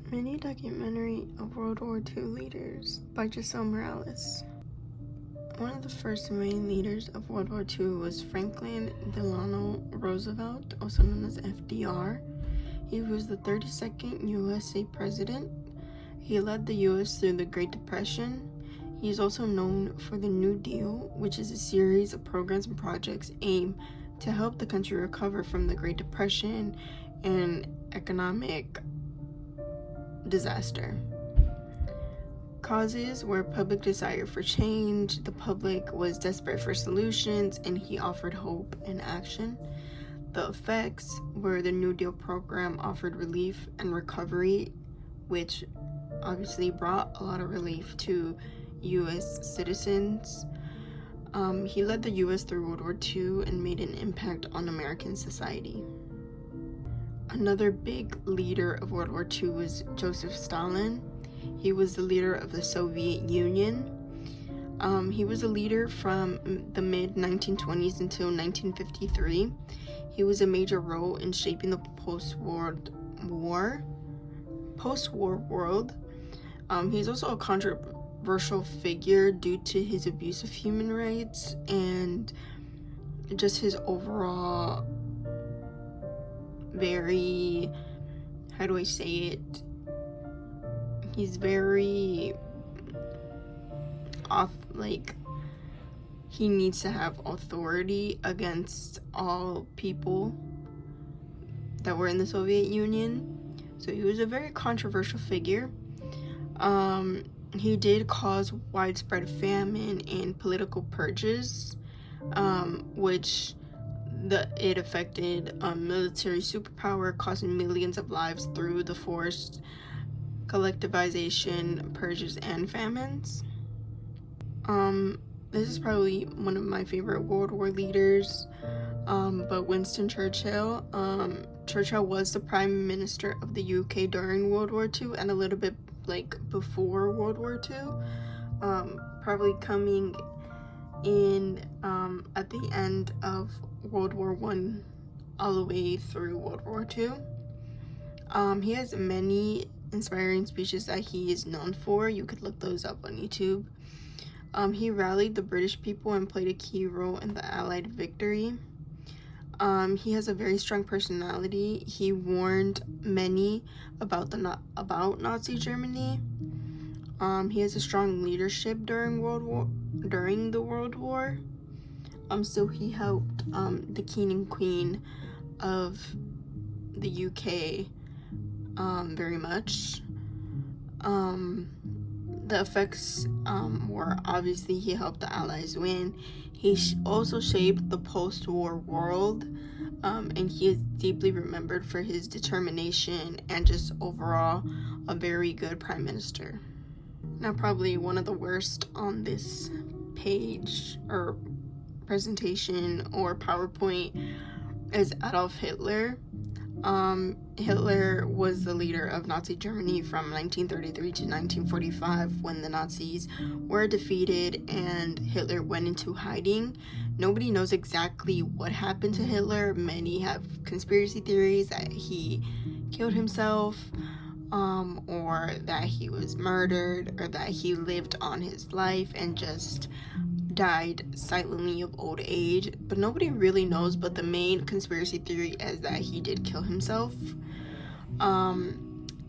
Mini documentary of World War II leaders by Giselle Morales. One of the first main leaders of World War II was Franklin Delano Roosevelt, also known as FDR. He was the 32nd USA president. He led the US through the Great Depression. He is also known for the New Deal, which is a series of programs and projects aimed to help the country recover from the Great Depression and economic disaster. Causes were public desire for change, the public was desperate for solutions, and he offered hope and action. The effects were the New Deal program offered relief and recovery, which obviously brought a lot of relief to US citizens. He led the US through World War II and made an impact on American society. Another big leader of World War II was Joseph Stalin. He was the leader of the Soviet Union. He was a leader from the mid-1920s until 1953. He was a major role in shaping the post-war world. He's also a controversial figure due to his abuse of human rights and just his overall very, how do I say it? He's very he needs to have authority against all people that were in the Soviet Union. So he was a very controversial figure. He did cause widespread famine and political purges, which it affected military superpower, causing millions of lives through the forced collectivization, purges, and famines. This is probably one of my favorite World War leaders, but Winston Churchill. Churchill was the Prime Minister of the UK during World War II and a little bit before World War II, probably coming in at the end of World War I all the way through World War II. He has many inspiring speeches that he is known for. You could look those up on YouTube. He rallied the British people and played a key role in the Allied victory. He has a very strong personality. He warned many about Nazi Germany. He has a strong leadership during the World War. So he helped the King and Queen of the UK very much. The effects were obviously he helped the Allies win. He also shaped the post-war world, and he is deeply remembered for his determination and just overall a very good prime minister. Now, probably one of the worst on this page or presentation or PowerPoint is Adolf Hitler. Hitler was the leader of Nazi Germany from 1933 to 1945 when the Nazis were defeated and Hitler went into hiding. Nobody knows exactly what happened to Hitler. Many have conspiracy theories that he killed himself, or that he was murdered, or that he lived on his life and just died silently of old age, but nobody really knows. But the main conspiracy theory is that he did kill himself.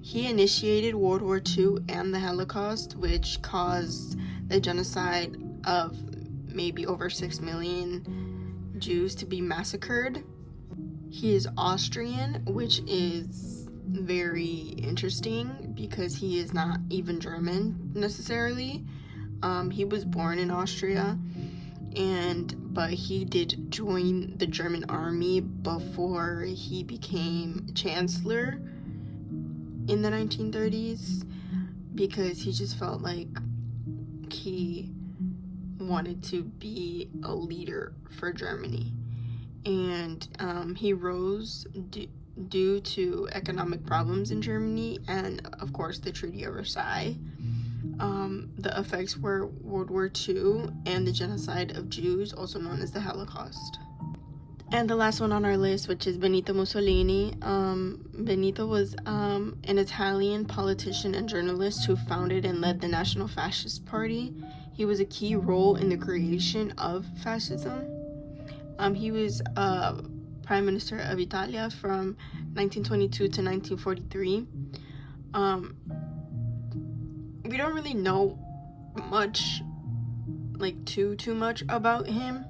He initiated World War II and the Holocaust, which caused the genocide of maybe over 6 million Jews to be massacred. He is Austrian, which is very interesting because he is not even German necessarily. He was born in Austria, but he did join the German army before he became chancellor in the 1930s because he just felt like he wanted to be a leader for Germany. And he rose due to economic problems in Germany and, of course, the Treaty of Versailles. The effects were World War II and the genocide of Jews, also known as the Holocaust. And the last one on our list, which is Benito Mussolini. Benito was an Italian politician and journalist who founded and led the National Fascist Party. He was a key role in the creation of fascism. He was Prime Minister of Italia from 1922 to 1943. We don't really know much, like too much about him.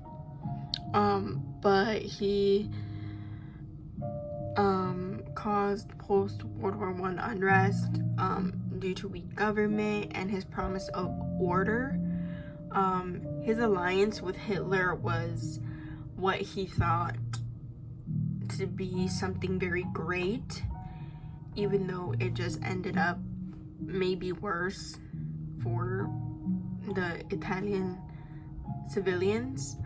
But he caused post-World War I unrest due to weak government and his promise of order. His alliance with Hitler was what he thought to be something very great, even though it just ended up maybe worse for the Italian civilians.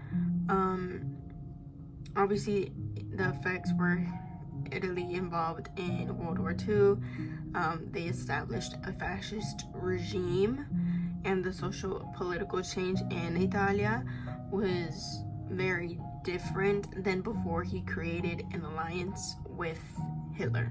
Obviously, the effects were Italy involved in World War II. They established a fascist regime, and the social political change in Italia was very different than before he created an alliance with Hitler.